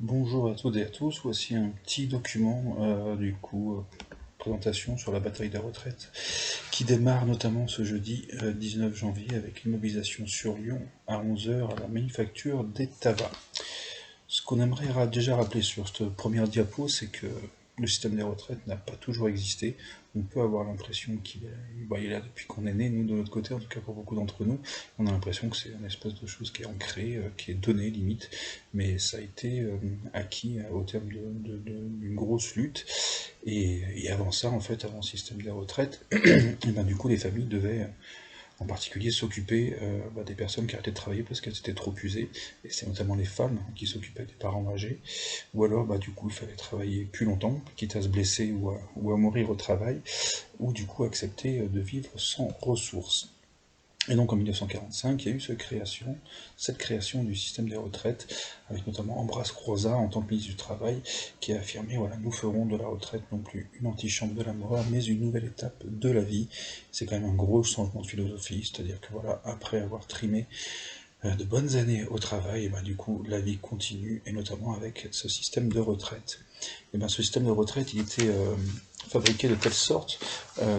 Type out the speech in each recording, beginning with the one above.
Bonjour à toutes et à tous, voici un petit document, présentation sur la bataille des retraites, qui démarre notamment ce jeudi 19 janvier avec une mobilisation sur Lyon à 11 heures à la manufacture des tabacs. Ce qu'on aimerait déjà rappeler sur cette première diapo, c'est que le système des retraites n'a pas toujours existé. On peut avoir l'impression qu'il est là depuis qu'on est né, nous de notre côté, en tout cas pour beaucoup d'entre nous. On a l'impression que c'est une espèce de chose qui est ancrée, qui est donnée limite, mais ça a été acquis au terme d'une grosse lutte. Et avant ça, en fait, avant le système des retraites, et ben, du coup les familles devaient en particulier s'occuper des personnes qui arrêtaient de travailler parce qu'elles étaient trop usées, et c'est notamment les femmes qui s'occupaient des parents âgés, ou alors du coup il fallait travailler plus longtemps, quitte à se blesser ou à mourir au travail, ou du coup accepter de vivre sans ressources. Et donc en 1945, il y a eu cette création du système des retraites, avec notamment Ambroise Croizat en tant que ministre du Travail, qui a affirmé, voilà, nous ferons de la retraite non plus une antichambre de la mort, mais une nouvelle étape de la vie. C'est quand même un gros changement de philosophie, c'est-à-dire que voilà, après avoir trimé de bonnes années au travail, et du coup la vie continue, et notamment avec ce système de retraite. Ce système de retraite, il était fabriqué de telle sorte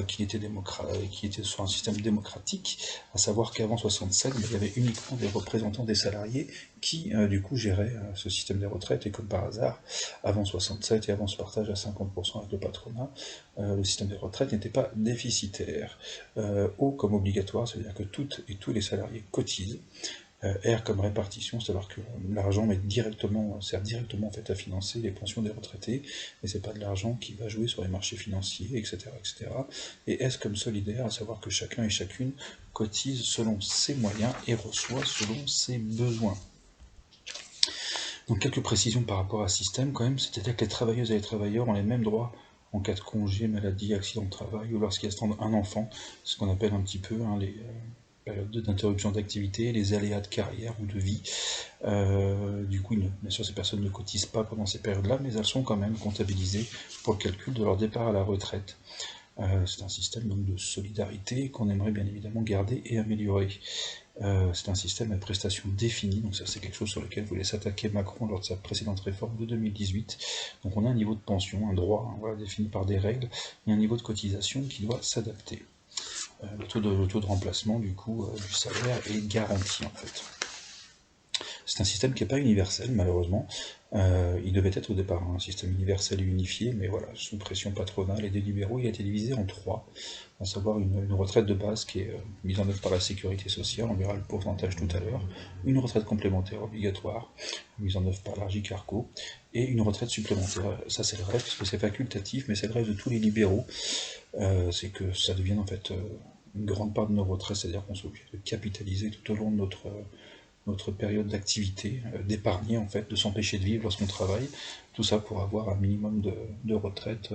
qu'il était sur un système démocratique, à savoir qu'avant 67, il y avait uniquement des représentants des salariés qui, du coup, géraient ce système des retraites, et comme par hasard, avant 67 et avant ce partage à 50% avec le patronat, le système des retraites n'était pas déficitaire. O comme obligatoire, c'est-à-dire que toutes et tous les salariés cotisent, R comme répartition, c'est-à-dire que l'argent sert directement en fait, à financer les pensions des retraités, mais c'est pas de l'argent qui va jouer sur les marchés financiers, etc., etc. Et S comme solidaire, à savoir que chacun et chacune cotise selon ses moyens et reçoit selon ses besoins. Donc quelques précisions par rapport à ce système quand même, c'est-à-dire que les travailleuses et les travailleurs ont les mêmes droits en cas de congé, maladie, accident de travail, ou lorsqu'ils attendent un enfant, ce qu'on appelle un petit peu les périodes d'interruption d'activité, les aléas de carrière ou de vie. Du coup, bien sûr, ces personnes ne cotisent pas pendant ces périodes-là, mais elles sont quand même comptabilisées pour le calcul de leur départ à la retraite. C'est un système donc, de solidarité qu'on aimerait bien évidemment garder et améliorer. C'est un système à prestations définies, donc ça c'est quelque chose sur lequel voulait s'attaquer Macron lors de sa précédente réforme de 2018. Donc on a un niveau de pension, un droit voilà, défini par des règles, et un niveau de cotisation qui doit s'adapter. Le taux de remplacement du coup du salaire est garanti en fait. C'est un système qui n'est pas universel, malheureusement. Il devait être au départ un système universel et unifié, mais voilà, sous pression patronale et des libéraux, il a été divisé en trois, à savoir une retraite de base qui est mise en œuvre par la sécurité sociale, on verra le pourcentage tout à l'heure, une retraite complémentaire obligatoire, mise en œuvre par l'ARJIC-ARCO, et une retraite supplémentaire. Ça c'est le rêve, parce que c'est facultatif, mais c'est le rêve de tous les libéraux, c'est que ça devienne en fait une grande part de nos retraites, c'est-à-dire qu'on soit obligé de capitaliser tout au long de notre période d'activité, d'épargner en fait, de s'empêcher de vivre lorsqu'on travaille, tout ça pour avoir un minimum de retraite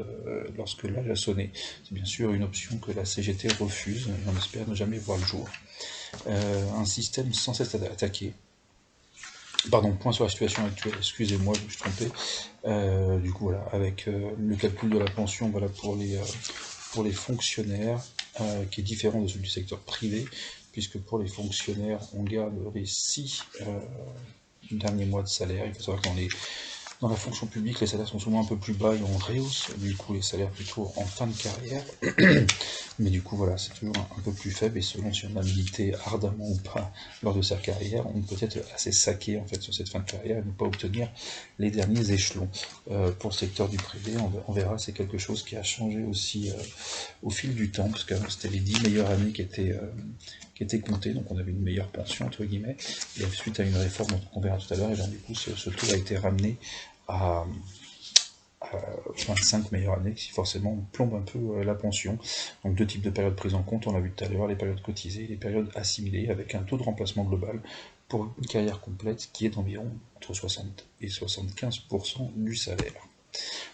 lorsque l'âge a sonné. C'est bien sûr une option que la CGT refuse, et on espère ne jamais voir le jour. Un système sans cesse attaqué. Pardon, point sur la situation actuelle, excusez-moi, je me suis trompé. Du coup, voilà, avec le calcul de la pension voilà, pour les fonctionnaires, qui est différent de celui du secteur privé, puisque pour les fonctionnaires, on garde les 6 derniers mois de salaire. Il faut savoir que dans la fonction publique, les salaires sont souvent un peu plus bas et on rehausse du coup les salaires plutôt en fin de carrière. Mais du coup, voilà, c'est toujours un peu plus faible, et selon si on a milité ardemment ou pas lors de sa carrière, on peut être assez saqué en fait sur cette fin de carrière et ne pas obtenir les derniers échelons. Pour le secteur du privé, on verra, c'est quelque chose qui a changé aussi au fil du temps, parce qu'avant c'était les 10 meilleures années qui étaient comptées, donc on avait une meilleure pension entre guillemets, et suite à une réforme qu'on verra tout à l'heure, et du coup ce taux a été ramené à 25 meilleures années, qui forcément plombe un peu la pension. Donc deux types de périodes prises en compte, on l'a vu tout à l'heure, les périodes cotisées et les périodes assimilées, avec un taux de remplacement global pour une carrière complète qui est d'environ entre 60 et 75% du salaire.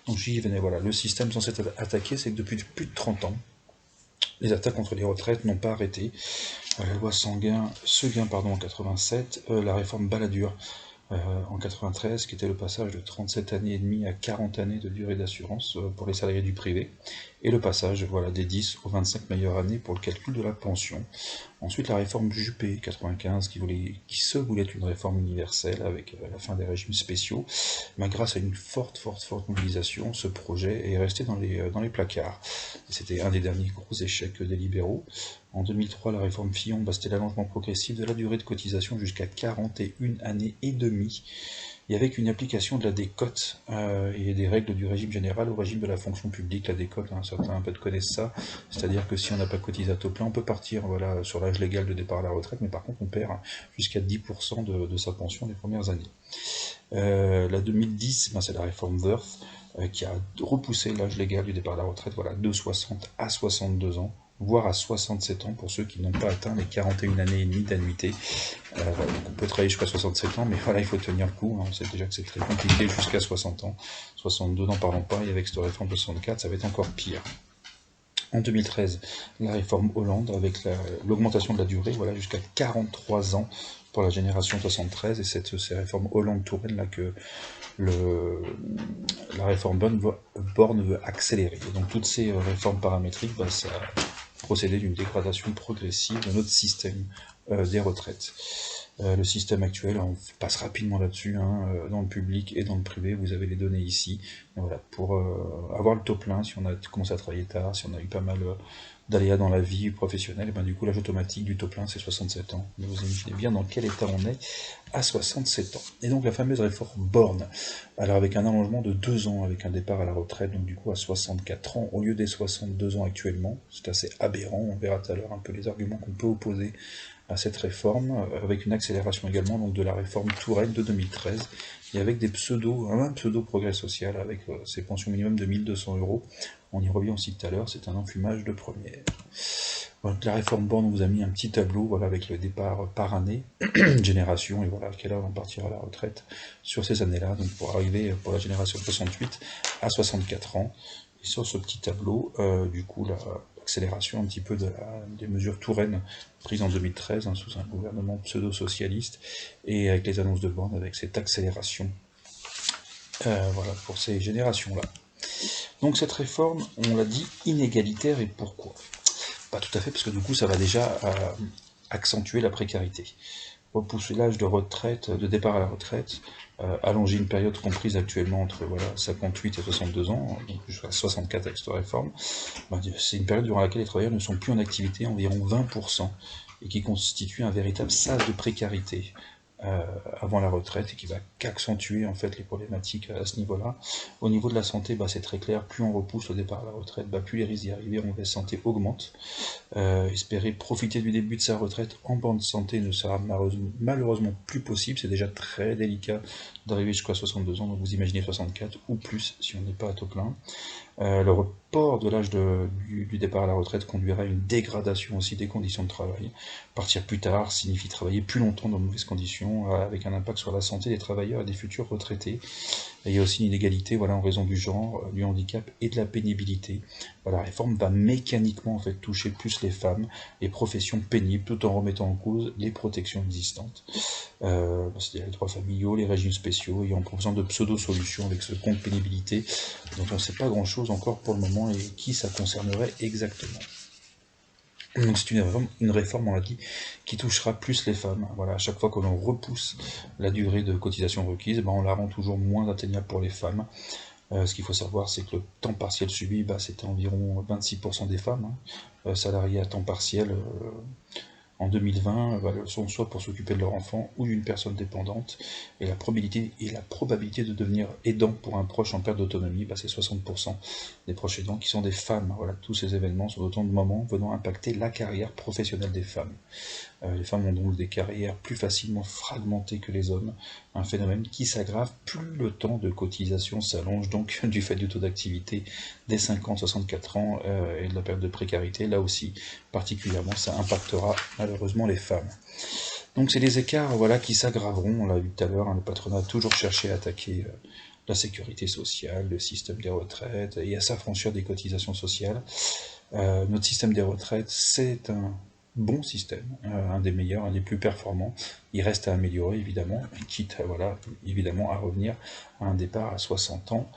Donc j'y venais, voilà, le système censé être attaqué, c'est que depuis plus de 30 ans, les attaques contre les retraites n'ont pas arrêté. La loi Seguin en 87, la réforme Balladur en 93, qui était le passage de 37 années et demie à 40 années de durée d'assurance pour les salariés du privé, et le passage voilà, des 10 aux 25 meilleures années pour le calcul de la pension. Ensuite, la réforme Juppé 95, qui se voulait être une réforme universelle avec la fin des régimes spéciaux. Mais grâce à une forte mobilisation, ce projet est resté dans les placards. C'était un des derniers gros échecs des libéraux. En 2003, la réforme Fillon, c'était l'allongement progressif de la durée de cotisation jusqu'à 41 années et demie, et avec une application de la décote et des règles du régime général au régime de la fonction publique. La décote, hein, certains peut-être connaissent ça, c'est-à-dire que si on n'a pas cotisé à taux plein, on peut partir voilà, sur l'âge légal de départ à la retraite, mais par contre on perd jusqu'à 10% de sa pension les premières années. La 2010, c'est la réforme Woerth, qui a repoussé l'âge légal du départ à la retraite voilà, de 60 à 62 ans, voire à 67 ans pour ceux qui n'ont pas atteint les 41 années et demie d'annuité. Voilà, donc on peut travailler jusqu'à 67 ans, mais voilà, il faut tenir le coup. Hein. On sait déjà que c'est très compliqué jusqu'à 60 ans. 62, n'en parlons pas, et avec cette réforme de 64, ça va être encore pire. En 2013, la réforme Hollande, avec l'augmentation de la durée, voilà, jusqu'à 43 ans pour la génération 73, et ces réformes Hollande-Touraine là que la réforme Borne veut accélérer. Et donc toutes ces réformes paramétriques, ça a procédé d'une dégradation progressive de notre système des retraites. Le système actuel, on passe rapidement là-dessus, hein, dans le public et dans le privé, vous avez les données ici. Et voilà, pour avoir le taux plein, si on a commencé à travailler tard, si on a eu pas mal d'aléas dans la vie professionnelle, et ben du coup l'âge automatique du taux plein c'est 67 ans. Mais vous imaginez bien dans quel état on est à 67 ans. Et donc la fameuse réforme Borne, alors avec un allongement de 2 ans, avec un départ à la retraite, donc du coup à 64 ans, au lieu des 62 ans actuellement, c'est assez aberrant, on verra tout à l'heure un peu les arguments qu'on peut opposer à cette réforme, avec une accélération également donc, de la réforme Touraine de 2013, et avec un pseudo-progrès social, avec ces pensions minimum de 1200 €. On y revient aussi tout à l'heure, c'est un enfumage de première. Voilà, la réforme Borne vous a mis un petit tableau voilà, avec le départ par année, génération, et voilà à quelle heure on partira à la retraite sur ces années-là, donc pour arriver pour la génération 68 à 64 ans. Et sur ce petit tableau, du coup, l'accélération un petit peu des mesures Touraine prises en 2013 hein, sous un gouvernement pseudo-socialiste, et avec les annonces de Borne, avec cette accélération voilà, pour ces générations-là. Donc cette réforme, on l'a dit, inégalitaire, et pourquoi ? Pas tout à fait, parce que du coup, ça va déjà accentuer la précarité. Repousser l'âge de retraite, de départ à la retraite, allonger une période comprise actuellement entre 58 et 62 ans, donc jusqu'à 64 avec cette réforme, c'est une période durant laquelle les travailleurs ne sont plus en activité, environ 20%, et qui constitue un véritable sas de précarité avant la retraite, et qui va qu'accentuer en fait les problématiques à ce niveau-là. Au niveau de la santé, c'est très clair, plus on repousse le départ à la retraite, plus les risques d'y arriver en mauvaise santé augmentent. Espérer profiter du début de sa retraite en bonne santé ne sera malheureusement plus possible. C'est déjà très délicat d'arriver jusqu'à 62 ans, donc vous imaginez 64 ou plus si on n'est pas à taux plein. Le report de l'âge du départ à la retraite conduira à une dégradation aussi des conditions de travail. Partir plus tard signifie travailler plus longtemps dans de mauvaises conditions, avec un impact sur la santé des travailleurs et des futurs retraités. Et il y a aussi une inégalité en raison du genre, du handicap et de la pénibilité. La réforme va mécaniquement toucher plus les femmes, les professions pénibles, tout en remettant en cause les protections existantes. C'est-à-dire les droits familiaux, les régimes spéciaux, et en proposant de pseudo-solutions avec ce compte pénibilité, dont on ne sait pas grand-chose encore pour le moment, et qui ça concernerait exactement. Donc c'est une réforme, on l'a dit, qui touchera plus les femmes. Voilà, à chaque fois que l'on repousse la durée de cotisation requise, on la rend toujours moins atteignable pour les femmes. Ce qu'il faut savoir, c'est que le temps partiel subi, c'était environ 26% des femmes, salariées à temps partiel en 2020, sont soit pour s'occuper de leur enfant ou d'une personne dépendante, et la probabilité de devenir aidant pour un proche en perte d'autonomie, c'est 60% des proches aidants qui sont des femmes. Voilà, tous ces événements sont autant de moments venant impacter la carrière professionnelle des femmes. Les femmes ont donc des carrières plus facilement fragmentées que les hommes, un phénomène qui s'aggrave plus le temps de cotisation s'allonge, donc du fait du taux d'activité des 50-64 ans et de la période de précarité. Là aussi, particulièrement, ça impactera malheureusement les femmes. Donc c'est les écarts qui s'aggraveront, on l'a vu tout à l'heure, le patronat a toujours cherché à attaquer la sécurité sociale, le système des retraites, et à s'affranchir des cotisations sociales. Notre système des retraites, c'est un bon système, un des meilleurs, un des plus performants. Il reste à améliorer, évidemment, quitte évidemment à revenir à un départ à 60 ans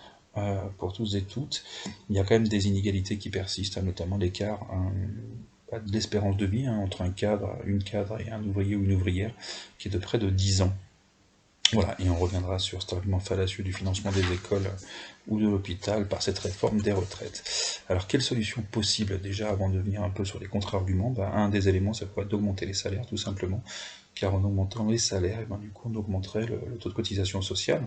pour tous et toutes. Il y a quand même des inégalités qui persistent, notamment l'écart de l'espérance de vie entre une cadre et un ouvrier ou une ouvrière, qui est de près de 10 ans. Voilà, et on reviendra sur cet argument fallacieux du financement des écoles ou de l'hôpital par cette réforme des retraites. Alors, quelle solution possible déjà avant de venir un peu sur les contre-arguments? Un des éléments, ça pourrait être d'augmenter les salaires, tout simplement, car en augmentant les salaires, du coup, on augmenterait le taux de cotisation sociale.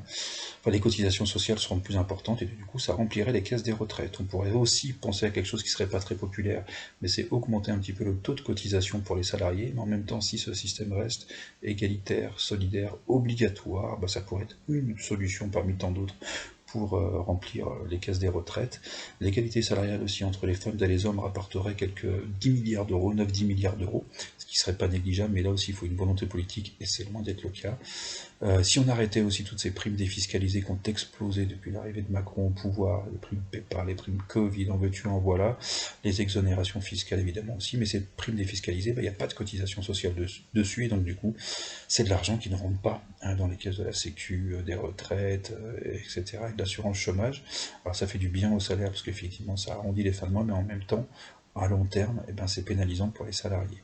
Enfin, les cotisations sociales seront plus importantes et du coup, ça remplirait les caisses des retraites. On pourrait aussi penser à quelque chose qui serait pas très populaire, mais c'est augmenter un petit peu le taux de cotisation pour les salariés, mais en même temps, si ce système reste égalitaire, solidaire, obligatoire, ça pourrait être une solution parmi tant d'autres pour remplir les caisses des retraites. L'égalité salariale aussi entre les femmes et les hommes rapporterait quelques 10 milliards d'euros, 9-10 milliards d'euros, ce qui serait pas négligeable, mais là aussi il faut une volonté politique, et c'est loin d'être le cas. Si on arrêtait aussi toutes ces primes défiscalisées qui ont explosé depuis l'arrivée de Macron au pouvoir, les primes PEPA, les primes Covid, en veux-tu, en voilà, les exonérations fiscales évidemment aussi, mais ces primes défiscalisées, il n'y a pas de cotisation sociale dessus, et donc du coup, c'est de l'argent qui ne rentre pas dans les caisses de la Sécu, des retraites, etc., et de l'assurance chômage. Alors ça fait du bien au salaire, parce qu'effectivement ça arrondit les fins de mois, mais en même temps, à long terme, c'est pénalisant pour les salariés.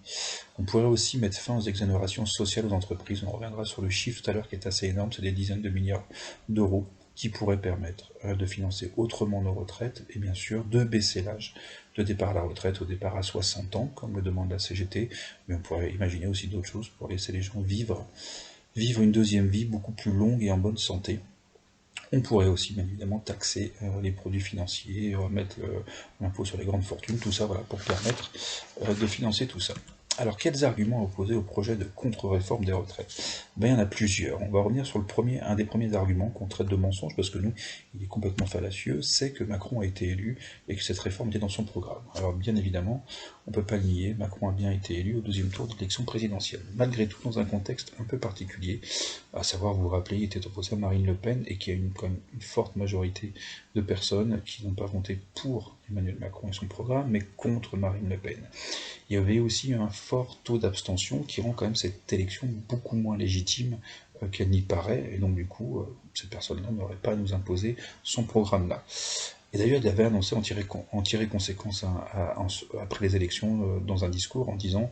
On pourrait aussi mettre fin aux exonérations sociales aux entreprises. On reviendra sur le chiffre tout à l'heure qui est assez énorme, c'est des dizaines de milliards d'euros qui pourraient permettre de financer autrement nos retraites et bien sûr de baisser l'âge de départ à la retraite au départ à 60 ans, comme le demande la CGT, mais on pourrait imaginer aussi d'autres choses pour laisser les gens vivre une deuxième vie beaucoup plus longue et en bonne santé. On pourrait aussi, bien évidemment, taxer les produits financiers, mettre l'impôt sur les grandes fortunes, tout ça, voilà, pour permettre de financer tout ça. Alors, quels arguments opposer au projet de contre-réforme des retraites? Il y en a plusieurs. On va revenir sur un des premiers arguments qu'on traite de mensonge, parce que nous, il est complètement fallacieux, c'est que Macron a été élu et que cette réforme était dans son programme. Alors, bien évidemment, on ne peut pas le nier, Macron a bien été élu au deuxième tour de l'élection présidentielle. Malgré tout, dans un contexte un peu particulier, à savoir, vous vous rappelez, il était opposé à Marine Le Pen, et qu'il y a quand même une forte majorité de personnes qui n'ont pas voté pour Emmanuel Macron et son programme, mais contre Marine Le Pen. Il y avait aussi un fort taux d'abstention qui rend quand même cette élection beaucoup moins légitime qu'elle n'y paraît, et donc du coup, cette personne-là n'aurait pas à nous imposer son programme-là. Et d'ailleurs, il avait annoncé en tirer conséquence après les élections dans un discours en disant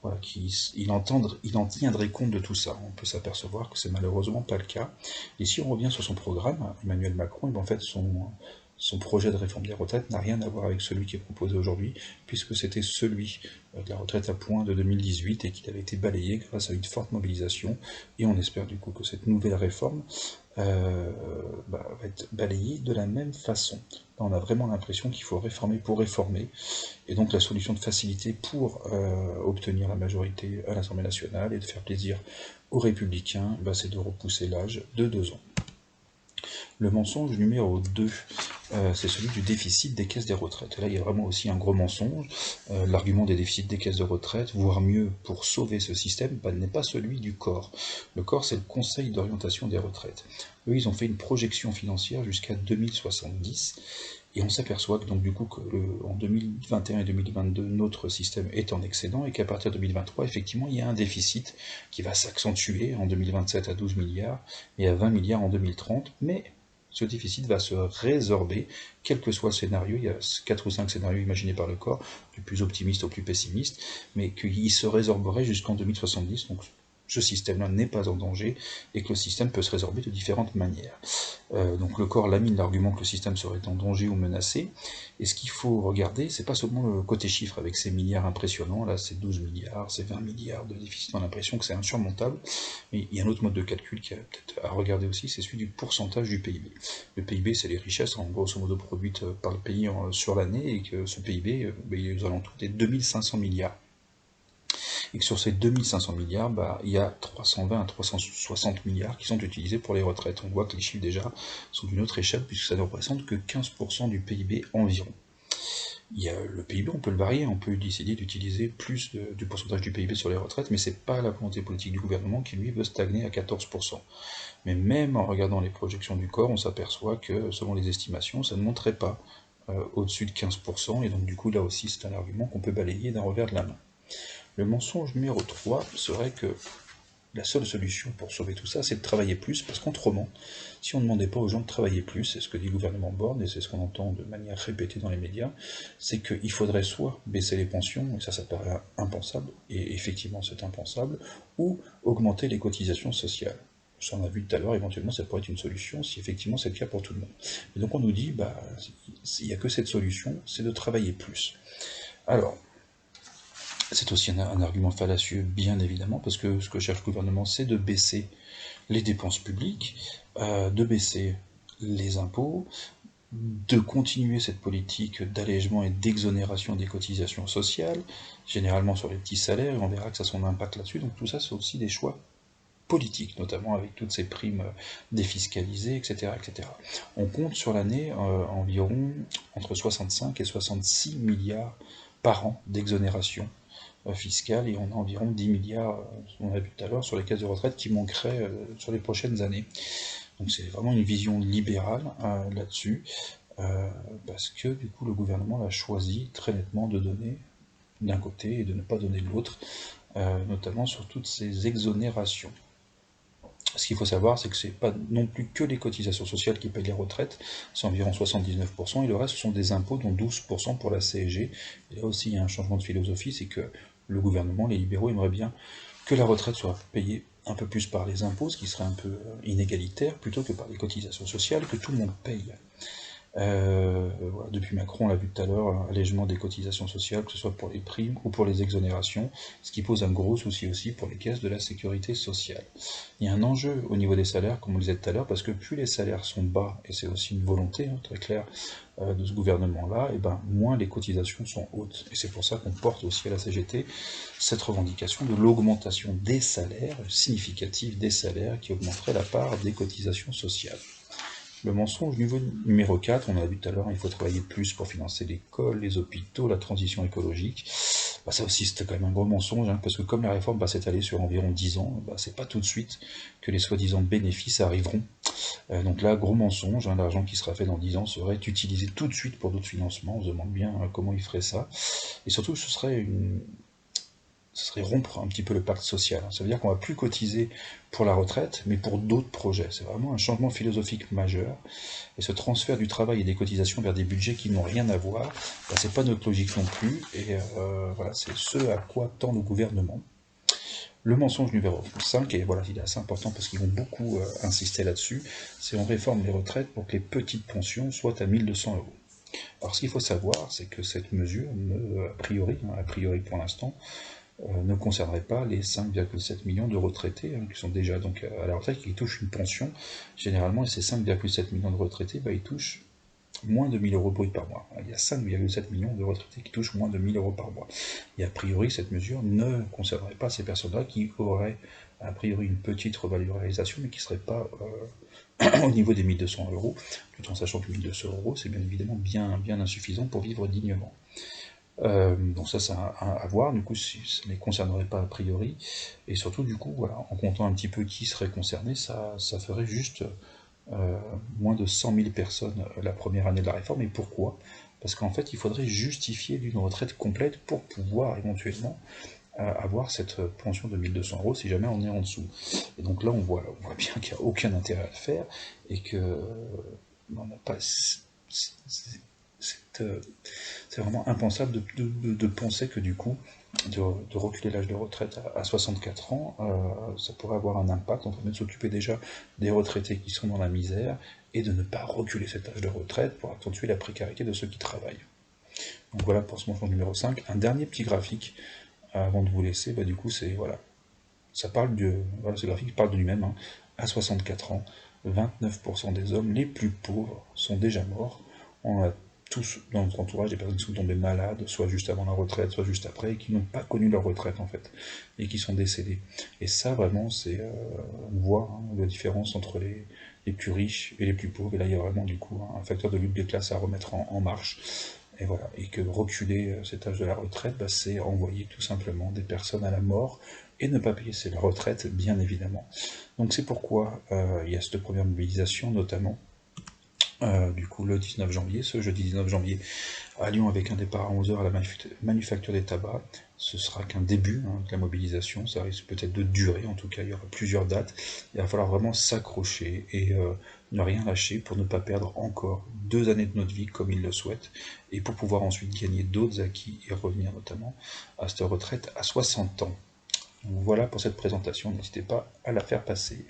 voilà, qu'il en tiendrait compte de tout ça. On peut s'apercevoir que c'est malheureusement pas le cas. Et si on revient sur son programme, Emmanuel Macron, en fait, son projet de réforme des retraites n'a rien à voir avec celui qui est proposé aujourd'hui, puisque c'était celui de la retraite à points de 2018 et qu'il avait été balayé grâce à une forte mobilisation. Et on espère du coup que cette nouvelle réforme va être balayée de la même façon. Là, on a vraiment l'impression qu'il faut réformer pour réformer, et donc la solution de facilité pour obtenir la majorité à l'Assemblée nationale et de faire plaisir aux Républicains, c'est de repousser l'âge de 2 ans. Le mensonge numéro 2, c'est celui du déficit des caisses des retraites. Et là, il y a vraiment aussi un gros mensonge. L'argument des déficits des caisses de retraite, voire mieux, pour sauver ce système, n'est pas celui du corps. Le corps, c'est le Conseil d'orientation des retraites. Eux, ils ont fait une projection financière jusqu'à 2070, et on s'aperçoit que donc du coup en 2021 et 2022, notre système est en excédent, et qu'à partir de 2023, effectivement, il y a un déficit qui va s'accentuer en 2027 à 12 milliards et à 20 milliards en 2030, mais ce déficit va se résorber, quel que soit le scénario. Il y a 4 ou 5 scénarios imaginés par le corps, du plus optimiste au plus pessimiste, mais qu'il se résorberait jusqu'en 2070, donc ce système-là n'est pas en danger, et que le système peut se résorber de différentes manières. Donc le corps lamine l'argument que le système serait en danger ou menacé, et ce qu'il faut regarder, c'est pas seulement le côté chiffre avec ces milliards impressionnants, là c'est 12 milliards, c'est 20 milliards de déficit, on a l'impression que c'est insurmontable, mais il y a un autre mode de calcul qui est peut-être à regarder aussi, c'est celui du pourcentage du PIB. Le PIB, c'est les richesses, en grosso modo, produites par le pays sur l'année, et que ce PIB, il est aux alentours des 2500 milliards. Et que sur ces 2500 milliards, il y a 320 à 360 milliards qui sont utilisés pour les retraites. On voit que les chiffres déjà sont d'une autre échelle, puisque ça ne représente que 15% du PIB environ. Il y a le PIB, on peut le varier, on peut décider d'utiliser plus du pourcentage du PIB sur les retraites, mais c'est pas la volonté politique du gouvernement qui lui veut stagner à 14%. Mais même en regardant les projections du corps, on s'aperçoit que selon les estimations, ça ne monterait pas au-dessus de 15%, et donc du coup là aussi c'est un argument qu'on peut balayer d'un revers de la main. Le mensonge numéro 3 serait que la seule solution pour sauver tout ça, c'est de travailler plus, parce qu'autrement, si on ne demandait pas aux gens de travailler plus, c'est ce que dit le gouvernement Borne, et c'est ce qu'on entend de manière répétée dans les médias, c'est qu'il faudrait soit baisser les pensions, et ça paraît impensable, et effectivement c'est impensable, ou augmenter les cotisations sociales. Ça, on a vu tout à l'heure, éventuellement ça pourrait être une solution, si effectivement c'est le cas pour tout le monde. Et donc on nous dit, il n'y a que cette solution, c'est de travailler plus. Alors, c'est aussi un argument fallacieux, bien évidemment, parce que ce que cherche le gouvernement, c'est de baisser les dépenses publiques, de baisser les impôts, de continuer cette politique d'allègement et d'exonération des cotisations sociales, généralement sur les petits salaires, et on verra que ça a son impact là-dessus. Donc tout ça, c'est aussi des choix politiques, notamment avec toutes ces primes défiscalisées, etc. etc. On compte sur l'année environ entre 65 et 66 milliards par an d'exonération fiscale, et on a environ 10 milliards, on a vu tout à l'heure, sur les caisses de retraite qui manqueraient sur les prochaines années. Donc c'est vraiment une vision libérale là-dessus, parce que du coup le gouvernement a choisi très nettement de donner d'un côté et de ne pas donner de l'autre, notamment sur toutes ces exonérations. Ce qu'il faut savoir, c'est que c'est pas non plus que les cotisations sociales qui payent les retraites, c'est environ 79%, et le reste ce sont des impôts, dont 12% pour la CSG. Et là aussi il y a un changement de philosophie, c'est que le gouvernement, les libéraux, aimeraient bien que la retraite soit payée un peu plus par les impôts, ce qui serait un peu inégalitaire, plutôt que par les cotisations sociales que tout le monde paye. Voilà, depuis Macron, on l'a vu tout à l'heure, un allègement des cotisations sociales, que ce soit pour les primes ou pour les exonérations, ce qui pose un gros souci aussi pour les caisses de la sécurité sociale. Il y a un enjeu au niveau des salaires, comme on le disait tout à l'heure, parce que plus les salaires sont bas, et c'est aussi une volonté très claire de ce gouvernement-là, et moins les cotisations sont hautes. Et c'est pour ça qu'on porte aussi à la CGT cette revendication de l'augmentation des salaires, significative des salaires, qui augmenterait la part des cotisations sociales. Le mensonge niveau numéro 4, on a vu tout à l'heure, il faut travailler plus pour financer l'école, les hôpitaux, la transition écologique. Ça aussi, c'était quand même un gros mensonge, parce que comme la réforme va s'étaler sur environ 10 ans, c'est pas tout de suite que les soi-disant bénéfices arriveront. Donc là, gros mensonge, l'argent qui sera fait dans 10 ans serait utilisé tout de suite pour d'autres financements. On se demande bien comment ils feraient ça. Et surtout, ce serait rompre un petit peu le pacte social. Ça veut dire qu'on va plus cotiser pour la retraite, mais pour d'autres projets. C'est vraiment un changement philosophique majeur. Et ce transfert du travail et des cotisations vers des budgets qui n'ont rien à voir, c'est pas notre logique non plus. Et voilà, c'est ce à quoi tend le gouvernement. Le mensonge numéro 5, et voilà, il est assez important parce qu'ils vont beaucoup insister là-dessus, c'est on réforme les retraites pour que les petites pensions soient à 1200 euros. Alors ce qu'il faut savoir, c'est que cette mesure, a priori pour l'instant, ne concernerait pas les 5,7 millions de retraités qui sont déjà donc à la retraite, qui touchent une pension généralement, et ces 5,7 millions de retraités, ils touchent moins de 1000 euros brut par mois. Il y a 5,7 millions de retraités qui touchent moins de 1000 euros par mois. Et a priori, cette mesure ne concernerait pas ces personnes-là qui auraient a priori une petite revalorisation, mais qui ne serait pas au niveau des 1200 euros, tout en sachant que 1200 euros, c'est bien évidemment bien insuffisant pour vivre dignement. Donc ça, c'est à voir, du coup, ça ne les concernerait pas a priori, et surtout, du coup, voilà, en comptant un petit peu qui serait concerné, ça ferait juste moins de 100 000 personnes la première année de la réforme. Et pourquoi? Parce qu'en fait, il faudrait justifier d'une retraite complète pour pouvoir éventuellement avoir cette pension de 1200 euros si jamais on est en dessous. Et donc là, on voit bien qu'il n'y a aucun intérêt à le faire, et que on n'a pas... C'est vraiment impensable de penser que du coup, de reculer l'âge de retraite à 64 ans, ça pourrait avoir un impact. On pourrait même s'occuper déjà des retraités qui sont dans la misère, et de ne pas reculer cet âge de retraite pour accentuer la précarité de ceux qui travaillent. Donc voilà pour ce mensonge numéro 5. Un dernier petit graphique avant de vous laisser, du coup c'est voilà. Ça parle ce graphique parle de lui-même. À 64 ans, 29% des hommes les plus pauvres sont déjà morts. On a tous dans notre entourage des personnes qui sont tombées malades, soit juste avant la retraite, soit juste après, et qui n'ont pas connu leur retraite en fait, et qui sont décédés. Et ça vraiment, on voit la différence entre les plus riches et les plus pauvres. Et là, il y a vraiment du coup un facteur de lutte des classes à remettre en marche. Et voilà, et que reculer cet âge de la retraite, c'est envoyer tout simplement des personnes à la mort, et ne pas payer la retraite, bien évidemment. Donc c'est pourquoi il y a cette première mobilisation, notamment du coup le 19 janvier, ce jeudi 19 janvier, à Lyon, avec un départ à 11 h à la Manufacture des Tabacs. Ce sera qu'un début de la mobilisation, ça risque peut-être de durer, en tout cas il y aura plusieurs dates. Il va falloir vraiment s'accrocher et ne rien lâcher pour ne pas perdre encore 2 années de notre vie comme ils le souhaitent, et pour pouvoir ensuite gagner d'autres acquis et revenir notamment à cette retraite à 60 ans. Donc voilà pour cette présentation, n'hésitez pas à la faire passer.